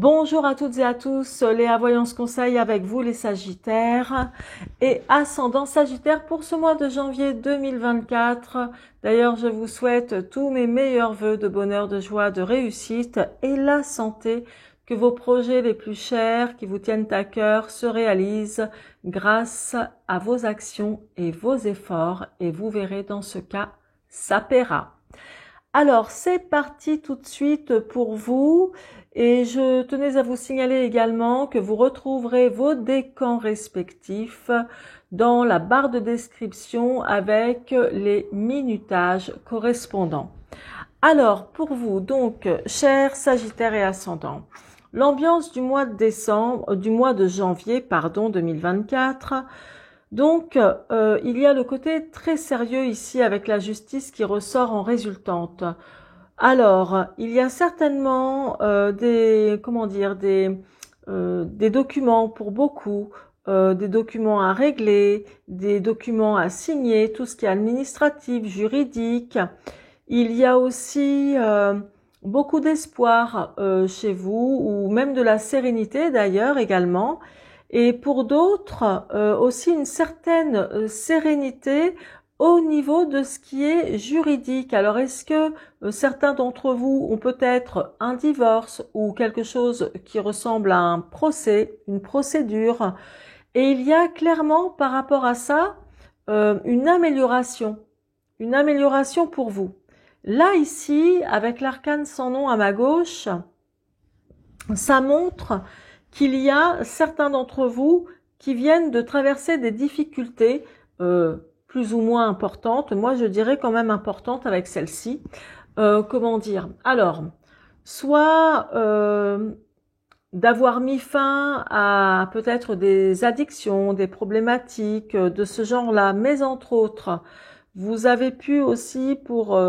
Bonjour à toutes et à tous, Léa Voyance Conseil avec vous les Sagittaires et ascendant Sagittaire pour ce mois de janvier 2024. D'ailleurs, je vous souhaite tous mes meilleurs vœux de bonheur, de joie, de réussite et la santé, que vos projets les plus chers qui vous tiennent à cœur se réalisent grâce à vos actions et vos efforts et vous verrez dans ce cas, ça paiera. Alors, c'est parti tout de suite pour vous et je tenais à vous signaler également que vous retrouverez vos décans respectifs dans la barre de description avec les minutages correspondants. Alors, pour vous, donc, chers Sagittaires et ascendants, l'ambiance du mois de janvier, 2024. Donc, il y a le côté très sérieux ici avec la justice qui ressort en résultante. Alors, il y a certainement des documents pour beaucoup, des documents à régler, des documents à signer, tout ce qui est administratif, juridique. Il y a aussi beaucoup d'espoir chez vous, ou même de la sérénité d'ailleurs également. Et pour d'autres, aussi une certaine sérénité au niveau de ce qui est juridique. Alors, est-ce que certains d'entre vous ont peut-être un divorce ou quelque chose qui ressemble à un procès, une procédure? Et il y a clairement par rapport à ça une amélioration pour vous. Là, ici, avec l'arcane sans nom à ma gauche, ça montre qu'il y a certains d'entre vous qui viennent de traverser des difficultés plus ou moins importantes. Moi, je dirais quand même importantes avec celle-ci. Comment dire? Alors, soit d'avoir mis fin à peut-être des addictions, des problématiques de ce genre-là, mais entre autres, vous avez pu aussi, pour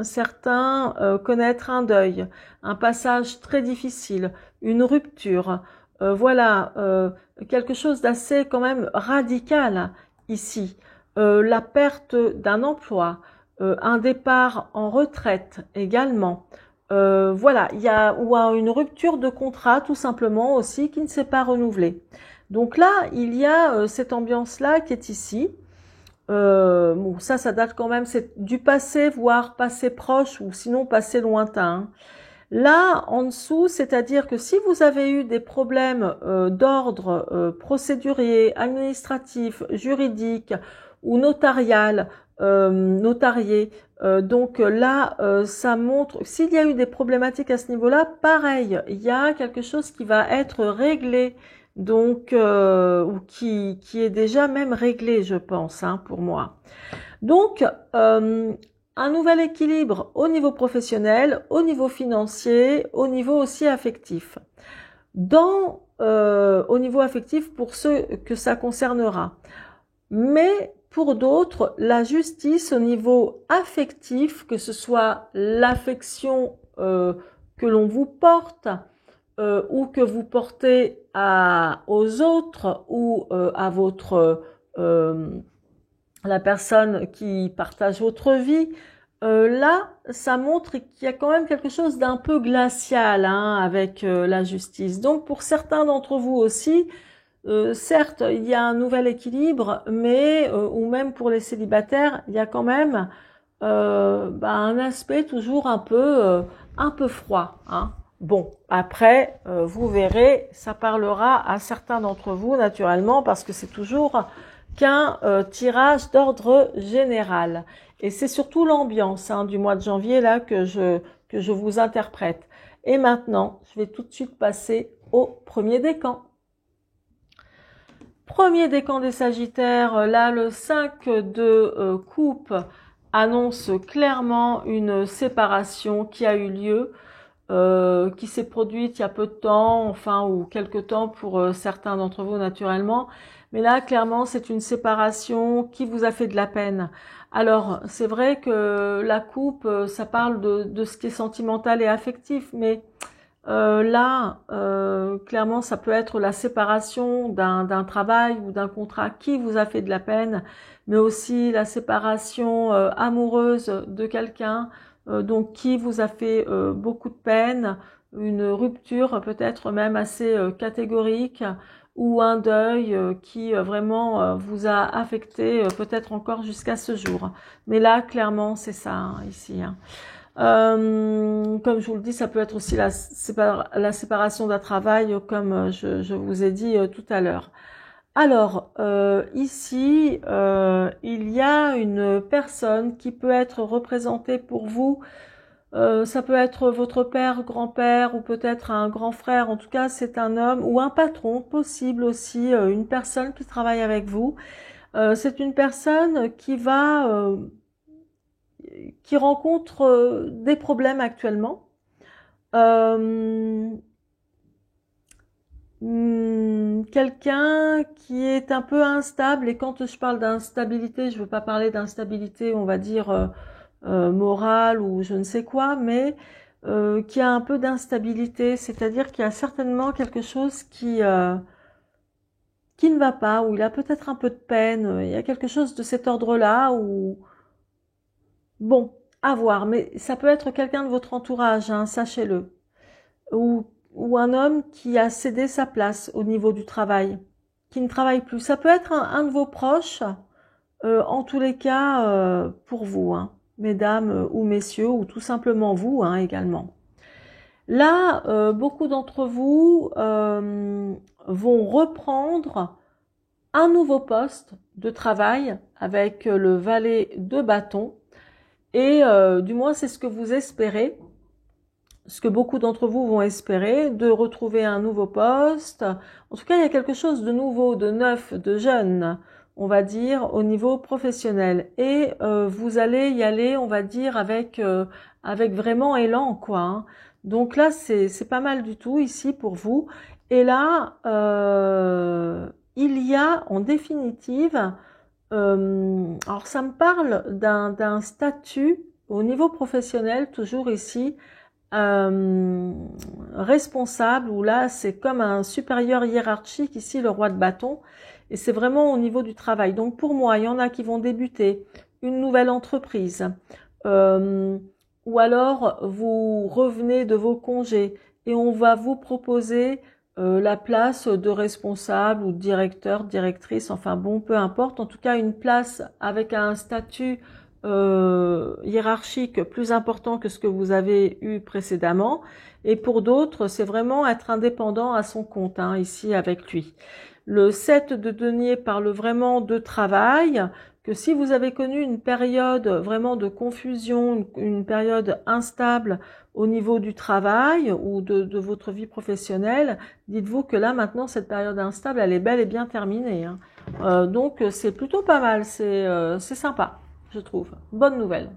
certains, connaître un deuil, un passage très difficile, une rupture. Voilà, quelque chose d'assez quand même radical ici. La perte d'un emploi, un départ en retraite également. Voilà, il y a une rupture de contrat tout simplement aussi qui ne s'est pas renouvelée. Donc là, il y a cette ambiance-là qui est ici. Bon, ça date quand même, c'est du passé, voire passé proche ou sinon passé lointain. Là, en dessous, c'est-à-dire que si vous avez eu des problèmes d'ordre procédurier, administratif, juridique ou notarial, notarié, donc là, ça montre, s'il y a eu des problématiques à ce niveau-là, pareil, il y a quelque chose qui va être réglé, donc ou qui est déjà même réglé, je pense, hein, pour moi. Donc, un nouvel équilibre au niveau professionnel, au niveau financier, au niveau aussi affectif. Au niveau affectif pour ceux que ça concernera. Mais pour d'autres, la justice au niveau affectif, que ce soit l'affection que l'on vous porte ou que vous portez aux autres ou à votre la personne qui partage votre vie, là, ça montre qu'il y a quand même quelque chose d'un peu glacial hein, avec la justice. Donc, pour certains d'entre vous aussi, certes, il y a un nouvel équilibre, mais ou même pour les célibataires, il y a quand même un aspect toujours un peu froid. Hein. Bon, après, vous verrez, ça parlera à certains d'entre vous naturellement, parce que c'est toujours qu'un tirage d'ordre général. Et c'est surtout l'ambiance hein, du mois de janvier là que je vous interprète. Et maintenant, je vais tout de suite passer au premier décan. Premier décan des Sagittaires, là le 5 de coupe annonce clairement une séparation qui a eu lieu, qui s'est produite il y a peu de temps, enfin ou quelque temps pour certains d'entre vous naturellement. Mais là, clairement, c'est une séparation qui vous a fait de la peine. Alors, c'est vrai que la coupe, ça parle de ce qui est sentimental et affectif, mais là, clairement, ça peut être la séparation d'un travail ou d'un contrat qui vous a fait de la peine, mais aussi la séparation amoureuse de quelqu'un, donc qui vous a fait beaucoup de peine, une rupture peut-être même assez catégorique, ou un deuil qui vraiment vous a affecté peut-être encore jusqu'à ce jour. Mais là, clairement, c'est ça, hein, ici. Hein. Comme je vous le dis, ça peut être aussi la séparation d'un travail, comme je vous ai dit tout à l'heure. Alors, ici, il y a une personne qui peut être représentée pour vous. Ça peut être votre père, grand-père ou peut-être un grand frère. En tout cas, c'est un homme ou un patron, possible aussi, une personne qui travaille avec vous. C'est une personne qui rencontre des problèmes actuellement. Quelqu'un qui est un peu instable, et quand je parle d'instabilité, je ne veux pas parler d'instabilité, on va dire morale ou je ne sais quoi, mais qui a un peu d'instabilité, c'est-à-dire qu'il y a certainement quelque chose qui ne va pas, ou il a peut-être un peu de peine, il y a quelque chose de cet ordre-là, ou bon, à voir, mais ça peut être quelqu'un de votre entourage, hein, sachez-le, ou, ou un homme qui a cédé sa place au niveau du travail, qui ne travaille plus. Ça peut être un de vos proches, en tous les cas, pour vous, hein, mesdames ou messieurs, ou tout simplement vous, hein, également. Là, beaucoup d'entre vous vont reprendre un nouveau poste de travail avec le valet de bâton, et du moins c'est ce que vous espérez, ce que beaucoup d'entre vous vont espérer, de retrouver un nouveau poste. En tout cas, il y a quelque chose de nouveau, de neuf, de jeune, on va dire, au niveau professionnel. Et vous allez y aller, on va dire, avec vraiment élan, quoi. Hein. Donc là, c'est pas mal du tout ici pour vous. Et là, il y a en définitive, alors ça me parle d'un statut au niveau professionnel, toujours ici, responsable, où là c'est comme un supérieur hiérarchique, ici le roi de bâton, et c'est vraiment au niveau du travail. Donc pour moi, il y en a qui vont débuter une nouvelle entreprise, ou alors vous revenez de vos congés et on va vous proposer la place de responsable ou de directeur, directrice, enfin bon, peu importe, en tout cas une place avec un statut hiérarchique plus important que ce que vous avez eu précédemment. Et pour d'autres, c'est vraiment être indépendant à son compte, hein, ici avec lui. Le 7 de denier parle vraiment de travail, que si vous avez connu une période vraiment de confusion, une période instable au niveau du travail ou de votre vie professionnelle, dites-vous que là maintenant cette période instable, elle est bel et bien terminée. Hein. Donc c'est plutôt pas mal, c'est sympa, je trouve. Bonne nouvelle.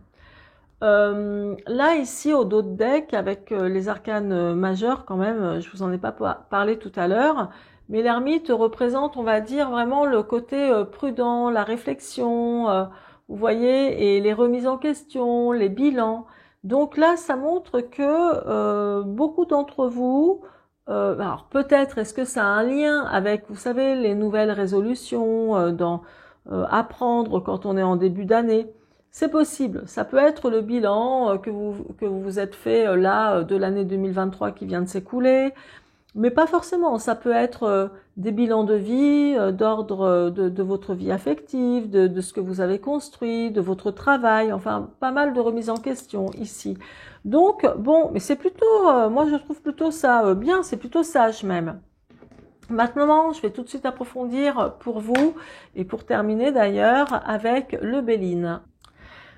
Là ici au dos de deck avec les arcanes majeurs quand même, je vous en ai pas parlé tout à l'heure, mais l'ermite représente, on va dire, vraiment le côté prudent, la réflexion, vous voyez, et les remises en question, les bilans. Donc là, ça montre que beaucoup d'entre vous, alors peut-être, est-ce que ça a un lien avec, vous savez, les nouvelles résolutions apprendre quand on est en début d'année. C'est possible, ça peut être le bilan que vous vous êtes fait là de l'année 2023 qui vient de s'écouler, mais pas forcément, ça peut être des bilans de vie, d'ordre de votre vie affective, de ce que vous avez construit, de votre travail, enfin pas mal de remises en question ici. Donc bon, mais c'est plutôt, moi je trouve plutôt ça bien, c'est plutôt sage même. Maintenant, je vais tout de suite approfondir pour vous et pour terminer d'ailleurs avec le Béline.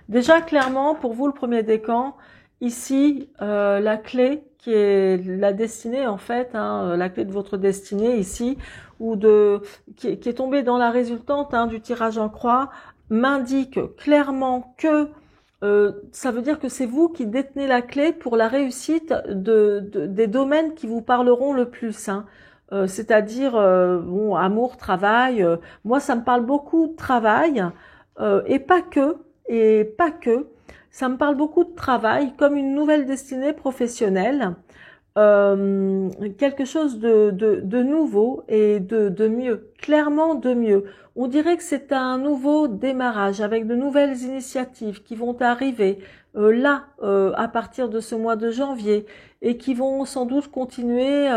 Déjà, clairement, pour vous, le premier décan, ici, la clé qui est la destinée, en fait, hein, la clé de votre destinée ici, ou qui est tombée dans la résultante du tirage en croix, m'indique clairement que ça veut dire que c'est vous qui détenez la clé pour la réussite des domaines qui vous parleront le plus. Hein. C'est-à-dire, bon, amour, travail. Moi, ça me parle beaucoup de travail et pas que. Et pas que, ça me parle beaucoup de travail comme une nouvelle destinée professionnelle, quelque chose de nouveau et de mieux, clairement de mieux. On dirait que c'est un nouveau démarrage avec de nouvelles initiatives qui vont arriver, à partir de ce mois de janvier, et qui vont sans doute continuer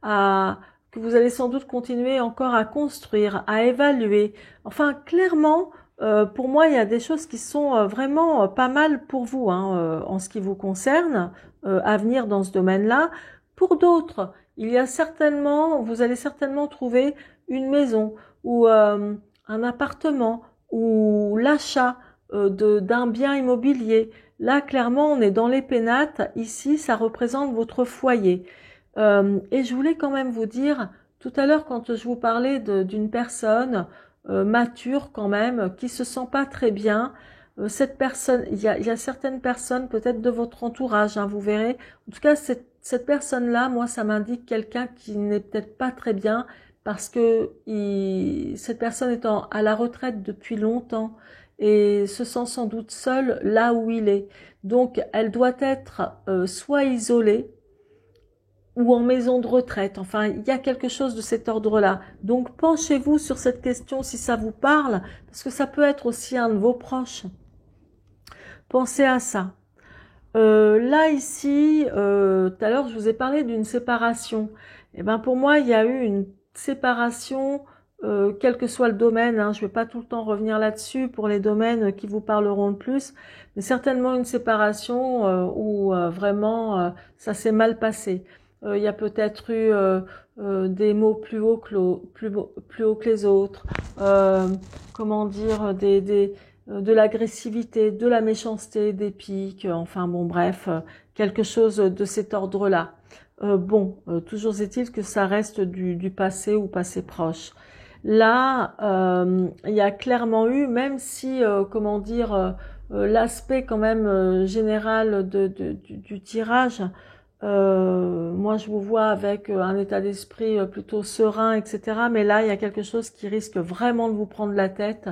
que vous allez sans doute continuer encore à construire, à évaluer. Enfin, clairement, pour moi, il y a des choses qui sont vraiment pas mal pour vous, hein, en ce qui vous concerne, à venir dans ce domaine-là. Pour d'autres, vous allez certainement trouver une maison ou un appartement ou l'achat d'un bien immobilier. Là, clairement, on est dans les pénates. Ici, ça représente votre foyer. Et je voulais quand même vous dire, tout à l'heure, quand je vous parlais d'une personne mature quand même, qui se sent pas très bien, cette personne, il y a certaines personnes, peut-être de votre entourage, hein, vous verrez. En tout cas, cette personne-là, moi, ça m'indique quelqu'un qui n'est peut-être pas très bien, parce que cette personne étant à la retraite depuis longtemps et se sent sans doute seule là où il est. Donc, elle doit être soit isolée ou en maison de retraite. Enfin, il y a quelque chose de cet ordre-là. Donc, penchez-vous sur cette question si ça vous parle, parce que ça peut être aussi un de vos proches. Pensez à ça. Là, ici, tout à l'heure, je vous ai parlé d'une séparation. Et ben, pour moi, il y a eu une séparation, quel que soit le domaine, hein. Je ne vais pas tout le temps revenir là-dessus pour les domaines qui vous parleront le plus, mais certainement une séparation où vraiment ça s'est mal passé. Il y a peut-être eu des mots plus haut plus haut que les autres, comment dire, de l'agressivité, de la méchanceté, des piques, enfin bon bref, quelque chose de cet ordre-là. Toujours est-il que ça reste du passé ou passé proche. Là, il y a clairement eu, même si, comment dire, l'aspect quand même général du tirage, moi je vous vois avec un état d'esprit plutôt serein, etc. Mais là, il y a quelque chose qui risque vraiment de vous prendre la tête,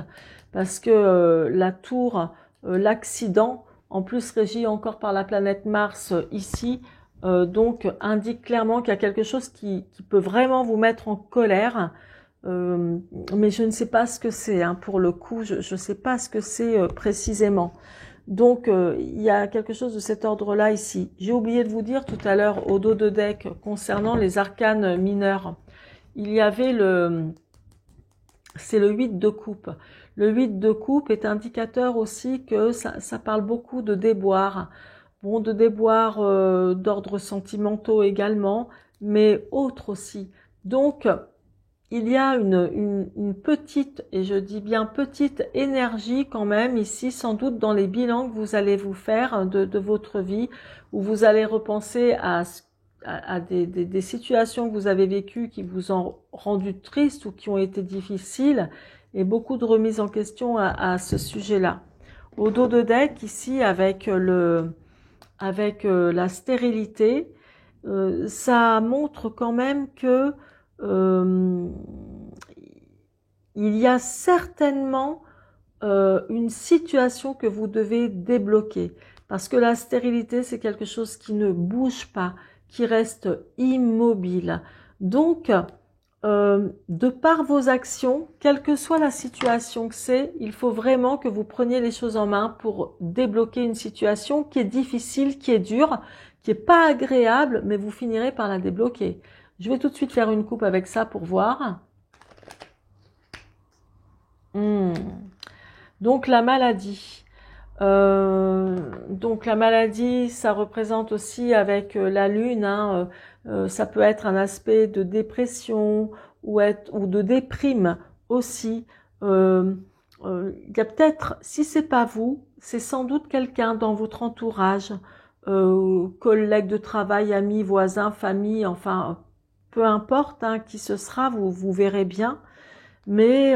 parce que la tour, l'accident, en plus régi encore par la planète Mars ici, donc indique clairement qu'il y a quelque chose qui peut vraiment vous mettre en colère, mais je ne sais pas ce que c'est, hein, pour le coup, je ne sais pas ce que c'est précisément. Donc il y a quelque chose de cet ordre-là ici. J'ai oublié de vous dire tout à l'heure au dos de deck concernant les arcanes mineurs, il y avait c'est le 8 de coupe. Le 8 de coupe est indicateur aussi que ça parle beaucoup de déboires. Bon, de déboires d'ordre sentimentaux également, mais autres aussi. Donc, il y a une petite, et je dis bien petite, énergie quand même ici, sans doute dans les bilans que vous allez vous faire de votre vie, où vous allez repenser à des situations que vous avez vécues qui vous ont rendu triste ou qui ont été difficiles, et beaucoup de remises en question à ce sujet-là. Au dos de deck, ici, avec la stérilité, ça montre quand même que il y a certainement une situation que vous devez débloquer, parce que la stérilité, c'est quelque chose qui ne bouge pas, qui reste immobile. Donc, de par vos actions, quelle que soit la situation que c'est, il faut vraiment que vous preniez les choses en main pour débloquer une situation qui est difficile, qui est dure, qui est pas agréable, mais vous finirez par la débloquer. Je vais tout de suite faire une coupe avec ça pour voir. Donc la maladie. Donc la maladie, ça représente aussi avec la lune, hein, ça peut être un aspect de dépression ou de déprime aussi. Il y a peut-être, si c'est pas vous, c'est sans doute quelqu'un dans votre entourage, collègue de travail, amis, voisins, famille, enfin peu importe, hein, qui ce sera, vous verrez bien, mais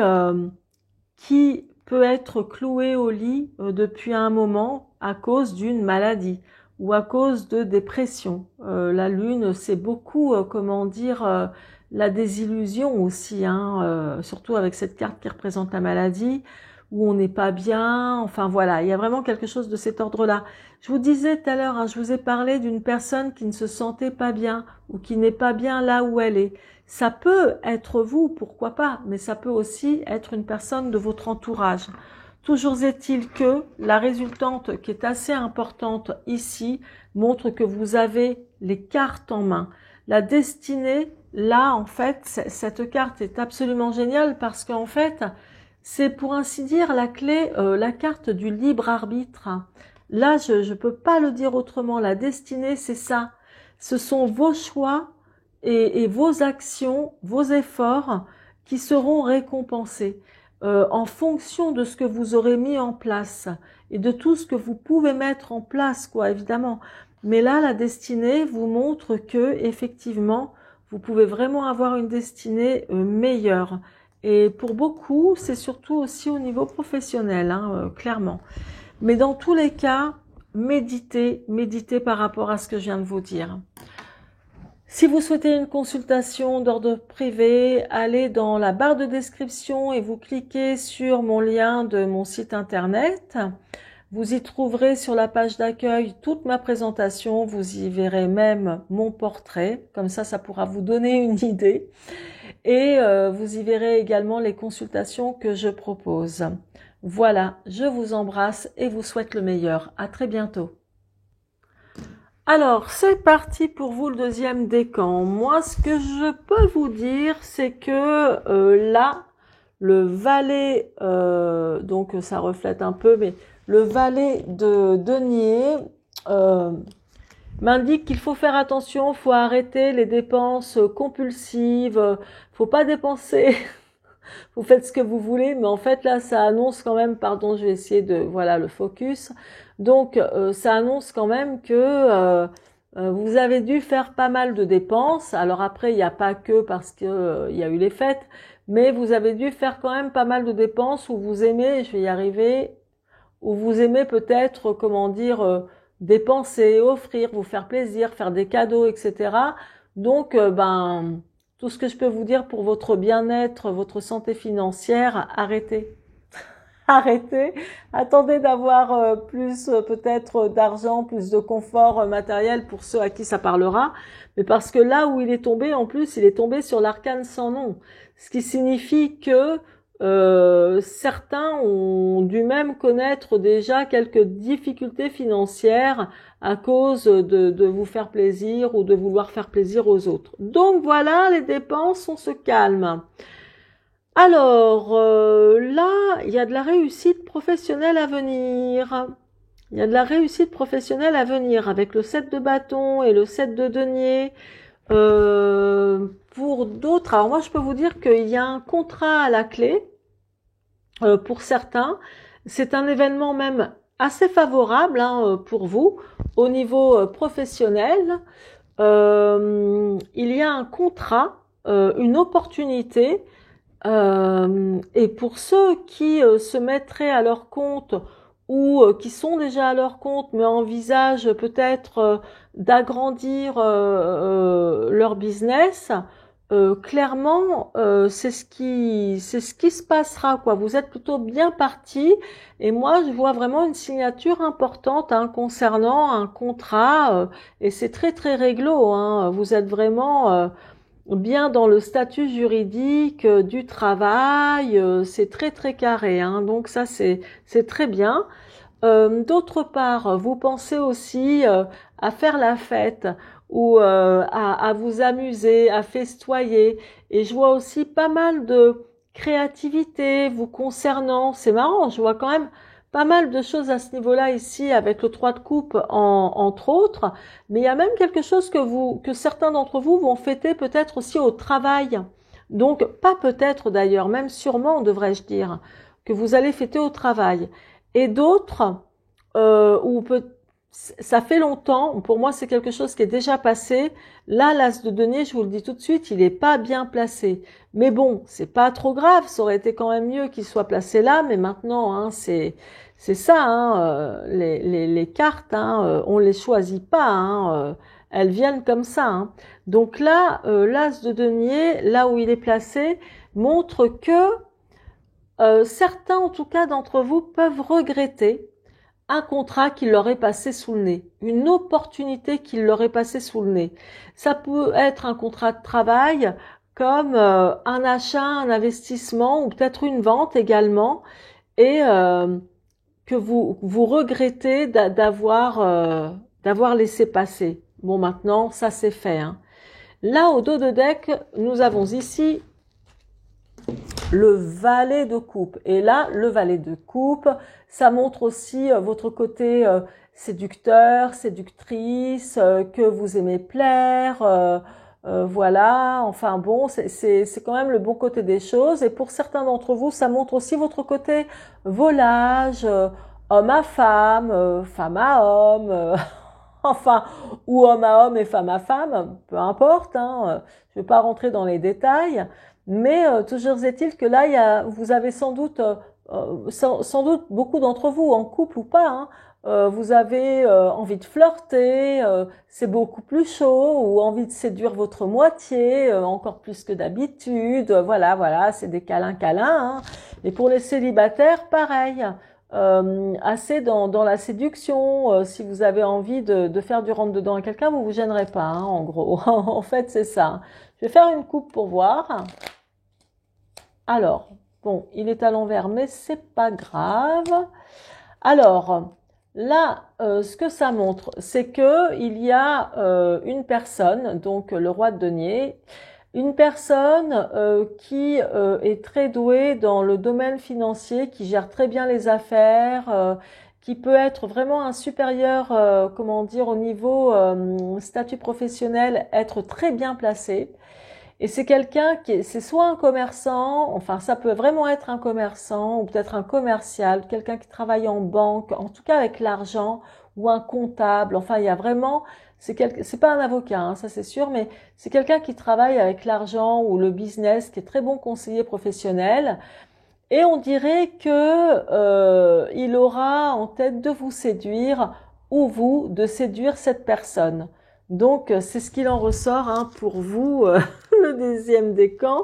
qui peut être cloué au lit depuis un moment à cause d'une maladie ou à cause de dépression. La lune, c'est beaucoup, comment dire, la désillusion aussi, hein, surtout avec cette carte qui représente la maladie, où on n'est pas bien, enfin voilà, il y a vraiment quelque chose de cet ordre-là. Je vous disais tout à l'heure, hein, je vous ai parlé d'une personne qui ne se sentait pas bien ou qui n'est pas bien là où elle est. Ça peut être vous, pourquoi pas, mais ça peut aussi être une personne de votre entourage. Toujours est-il que la résultante, qui est assez importante ici, montre que vous avez les cartes en main. La destinée, là, en fait, cette carte est absolument géniale parce qu'en fait, c'est pour ainsi dire la clé, la carte du libre arbitre. Là, je ne peux pas le dire autrement. La destinée, c'est ça. Ce sont vos choix et vos actions, vos efforts qui seront récompensés en fonction de ce que vous aurez mis en place et de tout ce que vous pouvez mettre en place, quoi, évidemment. Mais là, la destinée vous montre que, effectivement, vous pouvez vraiment avoir une destinée meilleure. Et pour beaucoup, c'est surtout aussi au niveau professionnel, hein, clairement. Mais dans tous les cas, méditez par rapport à ce que je viens de vous dire. Si vous souhaitez une consultation d'ordre privé, allez dans la barre de description et vous cliquez sur mon lien de mon site internet. Vous y trouverez sur la page d'accueil toute ma présentation, vous y verrez même mon portrait, comme ça pourra vous donner une idée. Et vous y verrez également les consultations que je propose. Voilà, je vous embrasse et vous souhaite le meilleur. À très bientôt. Alors, c'est parti pour vous le deuxième décan. Moi, ce que je peux vous dire, c'est que là, le valet, donc ça reflète un peu, mais le valet de denier m'indique qu'il faut faire attention, il faut arrêter les dépenses compulsives, faut pas dépenser. Vous faites ce que vous voulez, mais en fait là, ça annonce quand même, pardon, je vais essayer de, voilà, le focus. Donc, ça annonce quand même que vous avez dû faire pas mal de dépenses. Alors après, il n'y a pas que parce que il y a eu les fêtes, mais vous avez dû faire quand même pas mal de dépenses où vous aimez, je vais y arriver, où vous aimez peut-être, comment dire, dépenser, offrir, vous faire plaisir, faire des cadeaux, etc. Donc, tout ce que je peux vous dire pour votre bien-être, votre santé financière, arrêtez. Arrêtez. Attendez d'avoir plus peut-être d'argent, plus de confort matériel pour ceux à qui ça parlera. Mais parce que là où il est tombé, en plus, il est tombé sur l'arcane sans nom. Ce qui signifie que certains ont dû même connaître déjà quelques difficultés financières à cause de vous faire plaisir ou de vouloir faire plaisir aux autres. Donc voilà, les dépenses, on se calme. Alors, là, il y a de la réussite professionnelle à venir. Il y a de la réussite professionnelle à venir avec le 7 de bâton et le 7 de denier. Pour d'autres, alors moi je peux vous dire qu'il y a un contrat à la clé. Pour certains, c'est un événement même assez favorable pour vous au niveau professionnel. Il y a un contrat, une opportunité. Et pour ceux qui se mettraient à leur compte ou qui sont déjà à leur compte mais envisagent peut-être d'agrandir leur business, clairement c'est ce qui se passera, quoi. Vous êtes plutôt bien parti et moi je vois vraiment une signature importante concernant un contrat et c'est très très réglo, hein. Vous êtes vraiment bien dans le statut juridique du travail, c'est très très carré, hein. Donc ça c'est très bien. D'autre part, vous pensez aussi à faire la fête ou à vous amuser, à festoyer. Et je vois aussi pas mal de créativité vous concernant. C'est marrant, je vois quand même pas mal de choses à ce niveau-là ici avec le 3 de coupe entre autres. Mais il y a même quelque chose que certains d'entre vous vont fêter peut-être aussi au travail. Donc, pas peut-être d'ailleurs, même sûrement devrais-je dire, que vous allez fêter au travail. Et d'autres, ça fait longtemps, pour moi c'est quelque chose qui est déjà passé. Là, l'as de denier, je vous le dis tout de suite, il est pas bien placé. Mais bon, c'est pas trop grave, ça aurait été quand même mieux qu'il soit placé là, mais maintenant, c'est ça, les cartes, on les choisit pas, elles viennent comme ça, hein. Donc là, l'as de denier, là où il est placé, montre que certains, en tout cas d'entre vous, peuvent regretter un contrat qui leur est passé sous le nez, une opportunité qui leur est passée sous le nez. Ça peut être un contrat de travail, comme un achat, un investissement ou peut-être une vente également. et que vous regrettez d'avoir laissé passer. Bon, maintenant, ça c'est fait, hein. Là, au dos de deck, nous avons ici le valet de coupe. Et là, le valet de coupe, ça montre aussi votre côté séducteur, séductrice, que vous aimez plaire, voilà. Enfin bon, c'est quand même le bon côté des choses. Et pour certains d'entre vous, ça montre aussi votre côté volage, homme à femme, femme à homme, enfin, ou homme à homme et femme à femme, peu importe, hein, je ne vais pas rentrer dans les détails, mais toujours est-il que là, vous avez sans doute beaucoup d'entre vous, en couple ou pas, hein, vous avez envie de flirter, c'est beaucoup plus chaud, ou envie de séduire votre moitié, encore plus que d'habitude, voilà, c'est des câlins, hein. Et pour les célibataires, pareil. Assez dans la séduction, si vous avez envie de faire du rentre-dedans à quelqu'un, vous vous gênerez pas, hein, en gros. En fait, c'est ça. Je vais faire une coupe pour voir. Alors, bon, il est à l'envers, mais c'est pas grave. Alors, là, ce que ça montre, c'est que il y a une personne, donc le roi de denier, une personne qui est très douée dans le domaine financier, qui gère très bien les affaires, qui peut être vraiment un supérieur, comment dire, au niveau statut professionnel, être très bien placé. Et c'est quelqu'un c'est soit un commerçant, enfin ça peut vraiment être un commerçant ou peut-être un commercial, quelqu'un qui travaille en banque, en tout cas avec l'argent, ou un comptable. Enfin, il y a vraiment, c'est pas un avocat, hein, ça c'est sûr, mais c'est quelqu'un qui travaille avec l'argent ou le business, qui est très bon conseiller professionnel. Et on dirait que il aura en tête de vous séduire ou vous de séduire cette personne. Donc c'est ce qu'il en ressort, hein, pour vous, le deuxième décan.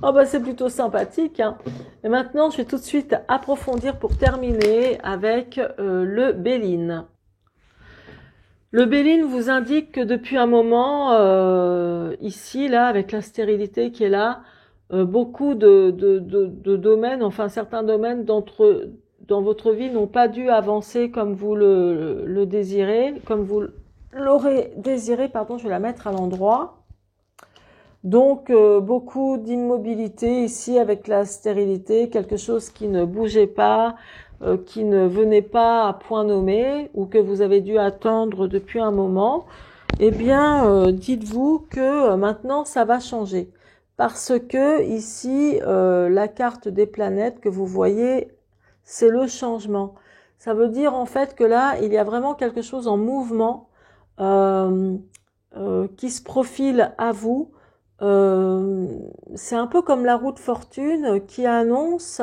Oh bah c'est plutôt sympathique, hein. Et maintenant je vais tout de suite approfondir pour terminer avec le Béline. Le Béline vous indique que depuis un moment, ici, là, avec la stérilité qui est là, beaucoup de domaines, enfin certains domaines dans votre vie n'ont pas dû avancer comme vous le désirez, comme vous l'aurez désiré, pardon, je vais la mettre à l'endroit. Donc beaucoup d'immobilité ici avec la stérilité, quelque chose qui ne bougeait pas, qui ne venait pas à point nommé ou que vous avez dû attendre depuis un moment. Eh bien, dites-vous que maintenant ça va changer parce que ici la carte des planètes que vous voyez, c'est le changement. Ça veut dire en fait que là il y a vraiment quelque chose en mouvement qui se profile à vous. C'est un peu comme la roue de fortune qui annonce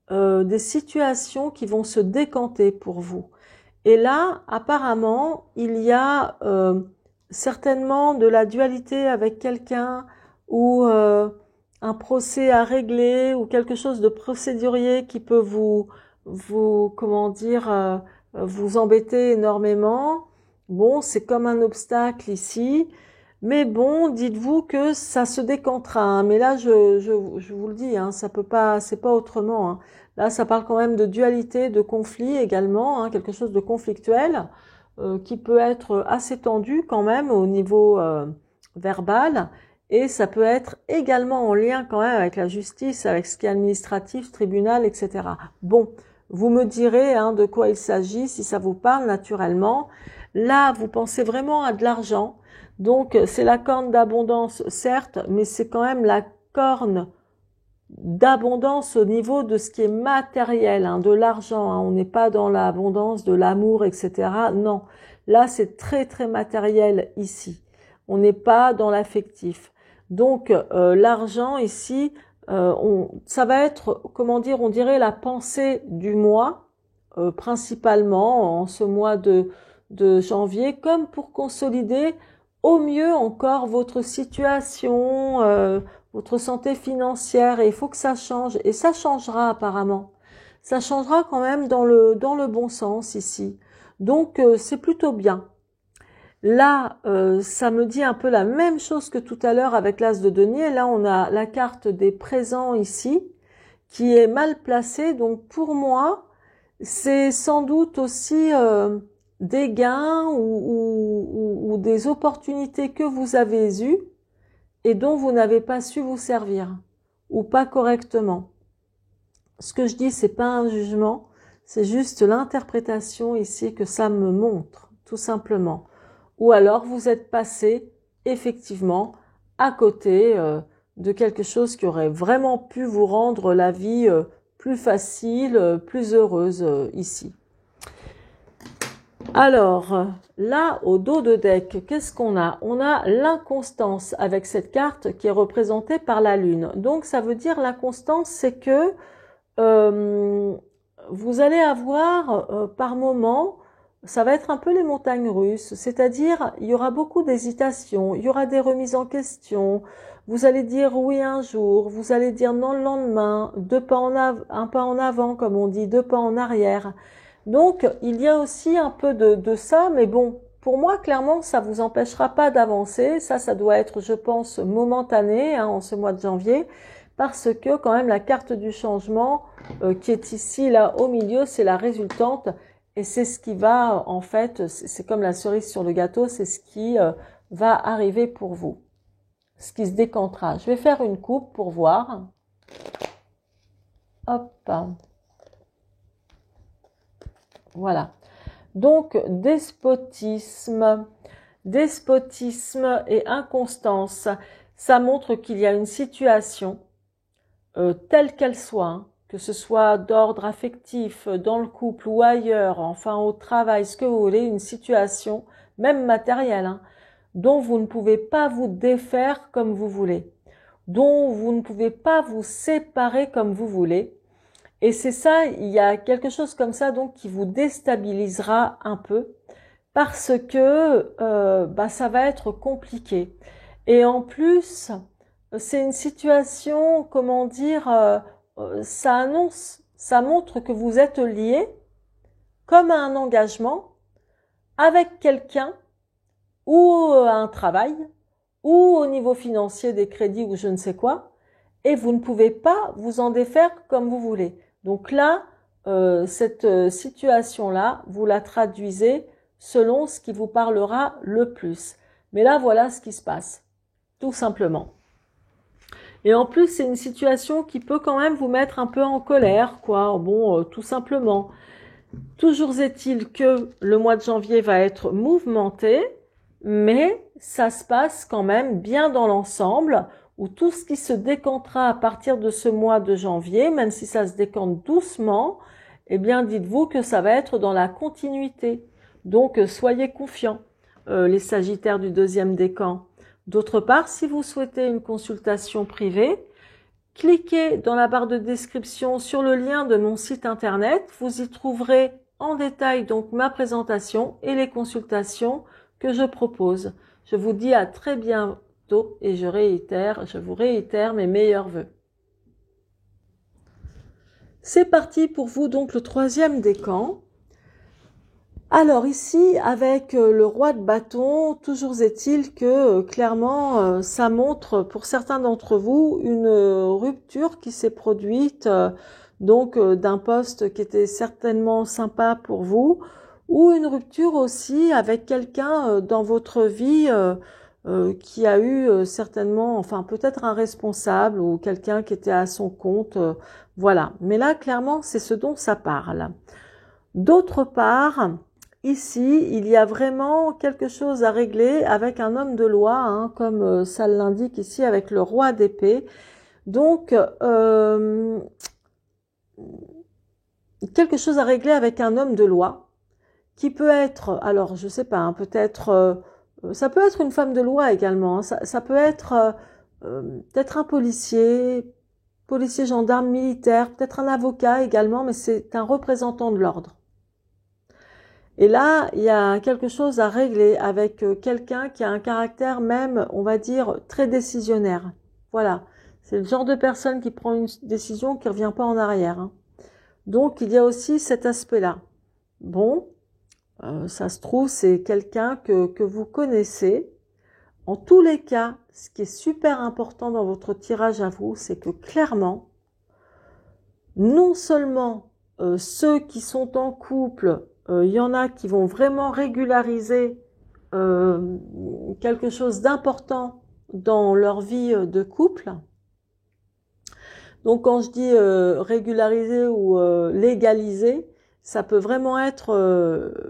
des situations qui vont se décanter pour vous. Et là, apparemment, il y a certainement de la dualité avec quelqu'un ou un procès à régler ou quelque chose de procédurier qui peut comment dire, vous embêter énormément. Bon, c'est comme un obstacle ici. Mais bon, dites-vous que ça se décantera, hein. Mais là, je vous le dis, hein, ça peut pas, c'est pas autrement, hein. Là, ça parle quand même de dualité, de conflit également, hein, quelque chose de conflictuel qui peut être assez tendu quand même au niveau verbal. Et ça peut être également en lien quand même avec la justice, avec ce qui est administratif, tribunal, etc. Bon, vous me direz, hein, de quoi il s'agit, si ça vous parle naturellement. Là, vous pensez vraiment à de l'argent. Donc, c'est la corne d'abondance, certes, mais c'est quand même la corne d'abondance au niveau de ce qui est matériel, hein, de l'argent, hein. On n'est pas dans l'abondance de l'amour, etc. Non, là, c'est très, très matériel ici. On n'est pas dans l'affectif. Donc, l'argent ici, ça va être, comment dire, on dirait la pensée du mois, principalement en ce mois de janvier, comme pour consolider au mieux encore votre situation, votre santé financière, et il faut que ça change, et ça changera apparemment. Ça changera quand même dans le bon sens ici. Donc c'est plutôt bien. Là, ça me dit un peu la même chose que tout à l'heure avec l'As de denier. Là, on a la carte des présents ici, qui est mal placé. Donc pour moi, c'est sans doute aussi des gains ou des opportunités que vous avez eues et dont vous n'avez pas su vous servir ou pas correctement. Ce que je dis, c'est pas un jugement, c'est juste l'interprétation ici que ça me montre, tout simplement. Ou alors vous êtes passé effectivement à côté de quelque chose qui aurait vraiment pu vous rendre la vie plus facile, plus heureuse ici. Alors, là, au dos de deck, qu'est-ce qu'on a? On a l'inconstance avec cette carte qui est représentée par la lune. Donc, ça veut dire l'inconstance, c'est que vous allez avoir par moment, ça va être un peu les montagnes russes, c'est-à-dire il y aura beaucoup d'hésitation, il y aura des remises en question, vous allez dire oui un jour, vous allez dire non le lendemain, un pas en avant comme on dit, deux pas en arrière. Donc il y a aussi un peu de ça, mais bon, pour moi clairement ça vous empêchera pas d'avancer, ça doit être je pense momentané hein, en ce mois de janvier, parce que quand même la carte du changement qui est ici là au milieu, c'est la résultante et c'est ce qui va en fait, c'est comme la cerise sur le gâteau, c'est ce qui va arriver pour vous, ce qui se décantera. Je vais faire une coupe pour voir. Hop, voilà. Donc despotisme et inconstance, ça montre qu'il y a une situation telle qu'elle soit, hein, que ce soit d'ordre affectif, dans le couple ou ailleurs, enfin au travail, ce que vous voulez, une situation, même matérielle, hein, dont vous ne pouvez pas vous défaire comme vous voulez, dont vous ne pouvez pas vous séparer comme vous voulez. Et c'est ça, il y a quelque chose comme ça donc qui vous déstabilisera un peu parce que ça va être compliqué. Et en plus, c'est une situation, comment dire, ça montre que vous êtes lié comme à un engagement avec quelqu'un ou à un travail ou au niveau financier des crédits ou je ne sais quoi, et vous ne pouvez pas vous en défaire comme vous voulez. Donc là, cette situation-là, vous la traduisez selon ce qui vous parlera le plus. Mais là, voilà ce qui se passe, tout simplement. Et en plus, c'est une situation qui peut quand même vous mettre un peu en colère, quoi. Bon, tout simplement. Toujours est-il que le mois de janvier va être mouvementé, mais ça se passe quand même bien dans l'ensemble, où tout ce qui se décantera à partir de ce mois de janvier, même si ça se décante doucement, eh bien dites-vous que ça va être dans la continuité. Donc soyez confiants, les Sagittaires du deuxième décan. D'autre part, si vous souhaitez une consultation privée, cliquez dans la barre de description sur le lien de mon site internet. Vous y trouverez en détail donc ma présentation et les consultations que je propose. Je vous dis à très bientôt et je vous réitère mes meilleurs vœux. C'est parti pour vous donc le troisième décan. Alors ici, avec le roi de bâton, toujours est-il que clairement, ça montre pour certains d'entre vous une rupture qui s'est produite donc d'un poste qui était certainement sympa pour vous, ou une rupture aussi avec quelqu'un dans votre vie qui a eu certainement, enfin peut-être un responsable ou quelqu'un qui était à son compte, voilà. Mais là, clairement, c'est ce dont ça parle. D'autre part, ici, il y a vraiment quelque chose à régler avec un homme de loi, hein, comme ça l'indique ici avec le roi d'épée. Donc, quelque chose à régler avec un homme de loi qui peut être, alors je sais pas, hein, peut-être, ça peut être une femme de loi également, hein, ça peut être peut-être un policier, gendarme, militaire, peut-être un avocat également, mais c'est un représentant de l'ordre. Et là, il y a quelque chose à régler avec quelqu'un qui a un caractère même, on va dire, très décisionnaire. Voilà, c'est le genre de personne qui prend une décision qui ne revient pas en arrière, hein. Donc, il y a aussi cet aspect-là. Bon, ça se trouve, c'est quelqu'un que vous connaissez. En tous les cas, ce qui est super important dans votre tirage à vous, c'est que clairement, non seulement ceux qui sont en couple, il y en a qui vont vraiment régulariser quelque chose d'important dans leur vie de couple. Donc quand je dis régulariser ou légaliser, ça peut vraiment être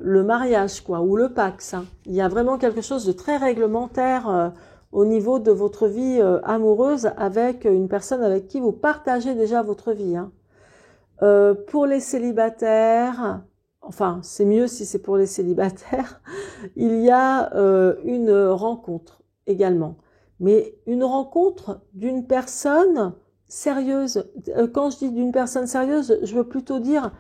le mariage, quoi, ou le Pacs, hein. Il y a vraiment quelque chose de très réglementaire au niveau de votre vie amoureuse avec une personne avec qui vous partagez déjà votre vie, hein. Pour les célibataires, enfin c'est mieux si c'est pour les célibataires, il y a une rencontre également. Mais une rencontre d'une personne sérieuse. Quand je dis d'une personne sérieuse, je veux plutôt dire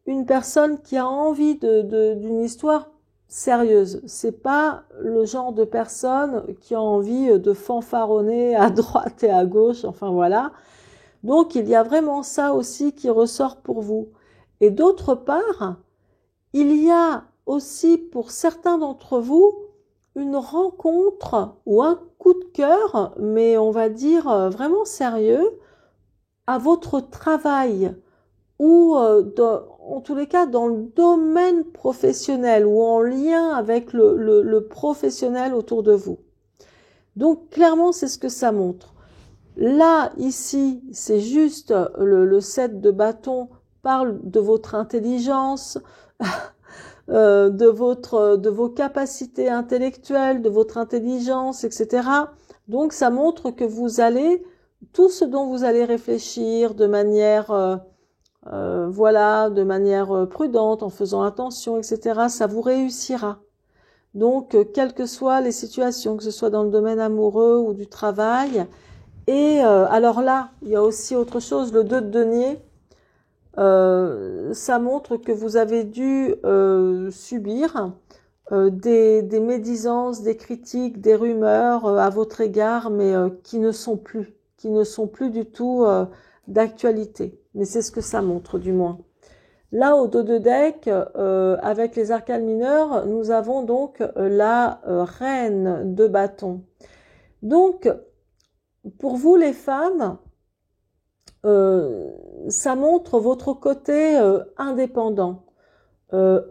une personne qui a envie d'une histoire sérieuse. C'est pas le genre de personne qui a envie de fanfaronner à droite et à gauche, enfin voilà. Donc il y a vraiment ça aussi qui ressort pour vous. Et d'autre part, il y a aussi pour certains d'entre vous une rencontre ou un coup de cœur, mais on va dire vraiment sérieux, à votre travail ou en tous les cas dans le domaine professionnel ou en lien avec le professionnel autour de vous. Donc clairement, c'est ce que ça montre. Là, ici, c'est juste le 7 de bâton parle de votre intelligence, de vos capacités intellectuelles, de votre intelligence, etc. Donc, ça montre que vous allez, tout ce dont vous allez réfléchir de manière, voilà, de manière prudente, en faisant attention, etc., ça vous réussira. Donc, quelles que soient les situations, que ce soit dans le domaine amoureux ou du travail. Et alors là, il y a aussi autre chose, le 2 de denier. Ça montre que vous avez dû subir des médisances, des critiques, des rumeurs à votre égard, mais qui ne sont plus du tout d'actualité. Mais c'est ce que ça montre, du moins. Là, au dos de deck, avec les arcanes mineurs, nous avons donc la reine de bâton. Donc, pour vous les femmes, ça montre votre côté indépendant.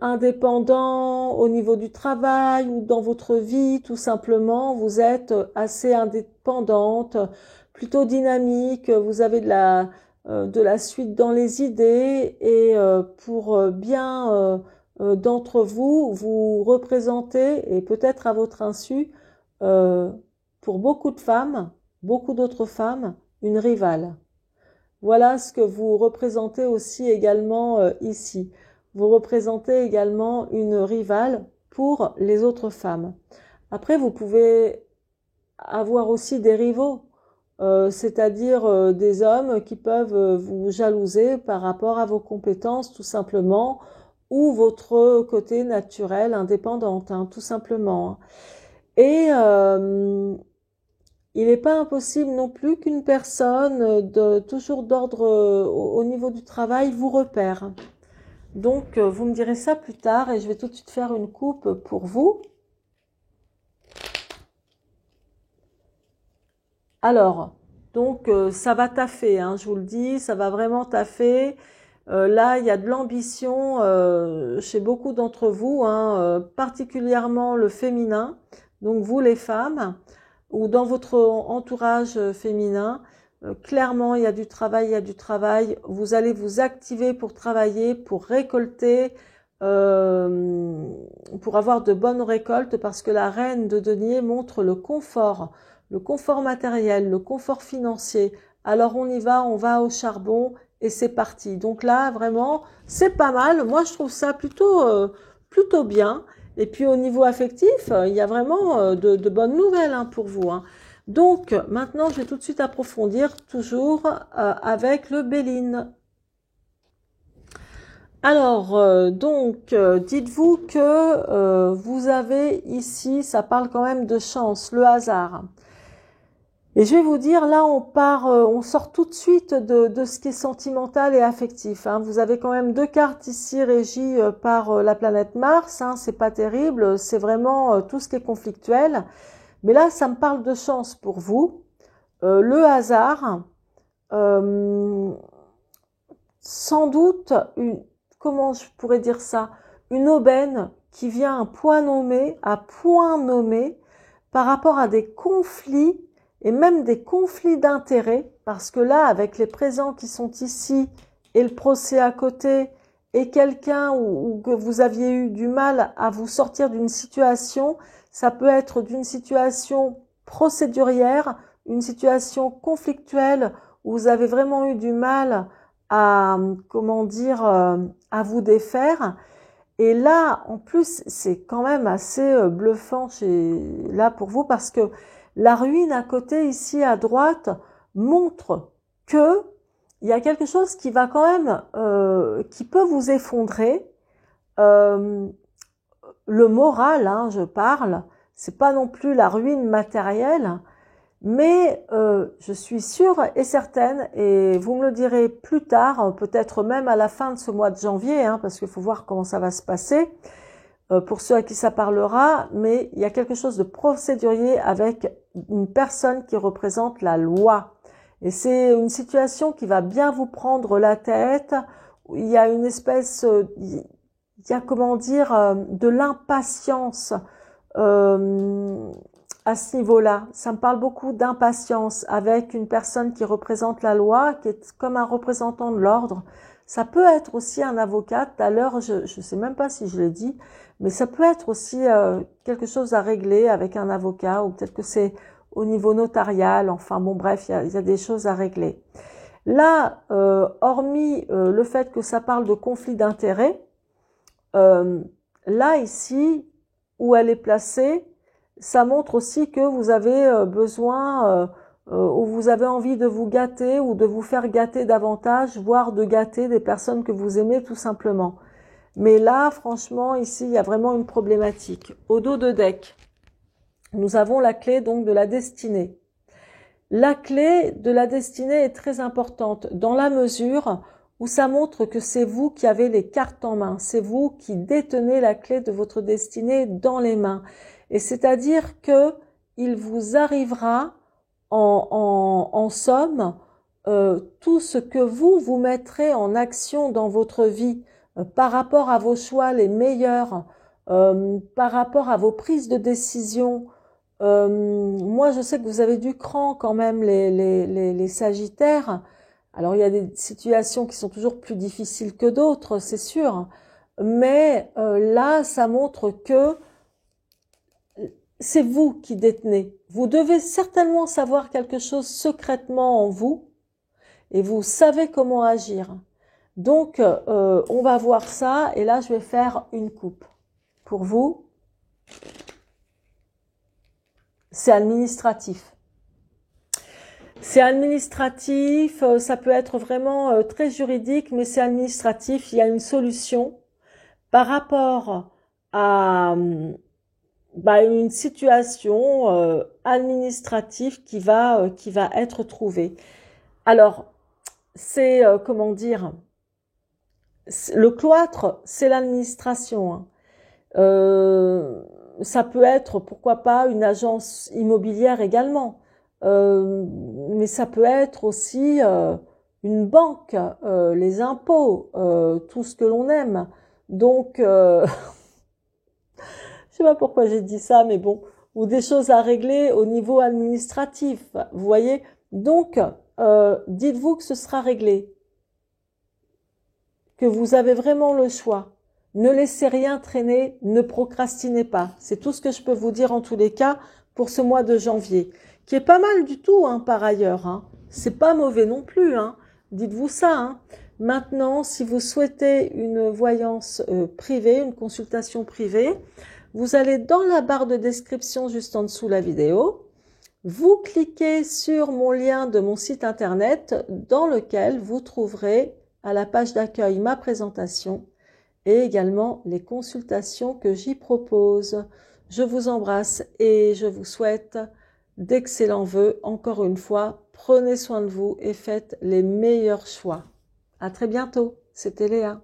Indépendant au niveau du travail ou dans votre vie, tout simplement, vous êtes assez indépendante, plutôt dynamique, vous avez de la suite dans les idées et pour bien d'entre vous, vous représentez, et peut-être à votre insu, pour beaucoup de femmes, beaucoup d'autres femmes, une rivale. Voilà ce que vous représentez aussi également ici. Vous représentez également une rivale pour les autres femmes. Après, vous pouvez avoir aussi des rivaux, c'est-à-dire des hommes qui peuvent vous jalouser par rapport à vos compétences tout simplement, ou votre côté naturel indépendante, hein, tout simplement. Et il n'est pas impossible non plus qu'une personne toujours d'ordre au niveau du travail vous repère. Donc, vous me direz ça plus tard et je vais tout de suite faire une coupe pour vous. Alors, donc, ça va taffer, hein, je vous le dis, ça va vraiment taffer. Là, il y a de l'ambition chez beaucoup d'entre vous, hein, particulièrement le féminin. Donc, vous les femmes, ou dans votre entourage féminin, clairement, il y a du travail, il y a du travail. Vous allez vous activer pour travailler, pour récolter, pour avoir de bonnes récoltes, parce que la reine de denier montre le confort matériel, le confort financier. Alors on y va, on va au charbon et c'est parti. Donc là, vraiment, c'est pas mal. Moi, je trouve ça plutôt bien. Et puis au niveau affectif, il y a vraiment de bonnes nouvelles hein, pour vous. Hein. Donc maintenant, je vais tout de suite approfondir, toujours avec le Béline. Alors, dites-vous que vous avez ici, ça parle quand même de chance, le hasard. Et je vais vous dire, là, on sort tout de suite de ce qui est sentimental et affectif. Hein. Vous avez quand même 2 cartes ici régies par la planète Mars. Hein. C'est pas terrible, c'est vraiment tout ce qui est conflictuel. Mais là, ça me parle de chance pour vous. Le hasard, sans doute, comment je pourrais dire ça, une aubaine qui vient à point nommé par rapport à des conflits et même des conflits d'intérêts, parce que là, avec les présents qui sont ici et le procès à côté, et quelqu'un ou que vous aviez eu du mal à vous sortir d'une situation, ça peut être d'une situation procédurière, une situation conflictuelle où vous avez vraiment eu du mal à, comment dire, à vous défaire. Et là, en plus, c'est quand même assez bluffant là pour vous parce que la ruine à côté, ici à droite, montre que il y a quelque chose qui va quand même, qui peut vous effondrer. Le moral, hein, je parle, c'est pas non plus la ruine matérielle, mais je suis sûre et certaine, et vous me le direz plus tard, peut-être même à la fin de ce mois de janvier, hein, parce qu'il faut voir comment ça va se passer, pour ceux à qui ça parlera, mais il y a quelque chose de procédurier avec une personne qui représente la loi. Et c'est une situation qui va bien vous prendre la tête, il y a une espèce, il y a comment dire, de l'impatience à ce niveau-là. Ça me parle beaucoup d'impatience avec une personne qui représente la loi, qui est comme un représentant de l'ordre. Ça peut être aussi un avocat. Tout à l'heure, je ne sais même pas si je l'ai dit, mais ça peut être aussi quelque chose à régler avec un avocat, ou peut-être que c'est au niveau notarial. Enfin bon, bref, il y a des choses à régler. Là, hormis le fait que ça parle de conflit d'intérêts, là, ici, où elle est placée, ça montre aussi que vous avez besoin ou vous avez envie de vous gâter ou de vous faire gâter davantage, voire de gâter des personnes que vous aimez tout simplement. Mais là, franchement, ici, il y a vraiment une problématique. Au dos de deck, nous avons la clé donc de la destinée. La clé de la destinée est très importante dans la mesure où ça montre que c'est vous qui avez les cartes en main, c'est vous qui détenez la clé de votre destinée dans les mains. Et c'est-à-dire que il vous arrivera en somme tout ce que vous mettrez en action dans votre vie par rapport à vos choix les meilleurs, par rapport à vos prises de décision. Moi, je sais que vous avez du cran quand même, les Sagittaires. Alors, il y a des situations qui sont toujours plus difficiles que d'autres, c'est sûr. Mais là, ça montre que c'est vous qui détenez. Vous devez certainement savoir quelque chose secrètement en vous et vous savez comment agir. Donc, on va voir ça et là, je vais faire une coupe. Pour vous, c'est administratif. C'est administratif, ça peut être vraiment très juridique, mais c'est administratif. Il y a une solution par rapport à une situation administrative qui va être trouvée. Alors, c'est comment dire, le cloître, c'est l'administration. Hein. Ça peut être, pourquoi pas, une agence immobilière également. Mais ça peut être aussi une banque, les impôts, tout ce que l'on aime. Donc, je sais pas pourquoi j'ai dit ça, mais bon, ou des choses à régler au niveau administratif, vous voyez. Donc, dites-vous que ce sera réglé, que vous avez vraiment le choix. Ne laissez rien traîner, ne procrastinez pas. C'est tout ce que je peux vous dire en tous les cas pour ce mois de janvier, qui est pas mal du tout hein, par ailleurs. Hein. C'est pas mauvais non plus. Hein. Dites-vous ça. Hein. Maintenant, si vous souhaitez une voyance privée, une consultation privée, vous allez dans la barre de description juste en dessous de la vidéo. Vous cliquez sur mon lien de mon site internet dans lequel vous trouverez à la page d'accueil ma présentation et également les consultations que j'y propose. Je vous embrasse et je vous souhaite d'excellents vœux. Encore une fois, prenez soin de vous et faites les meilleurs choix. À très bientôt. C'était Léa.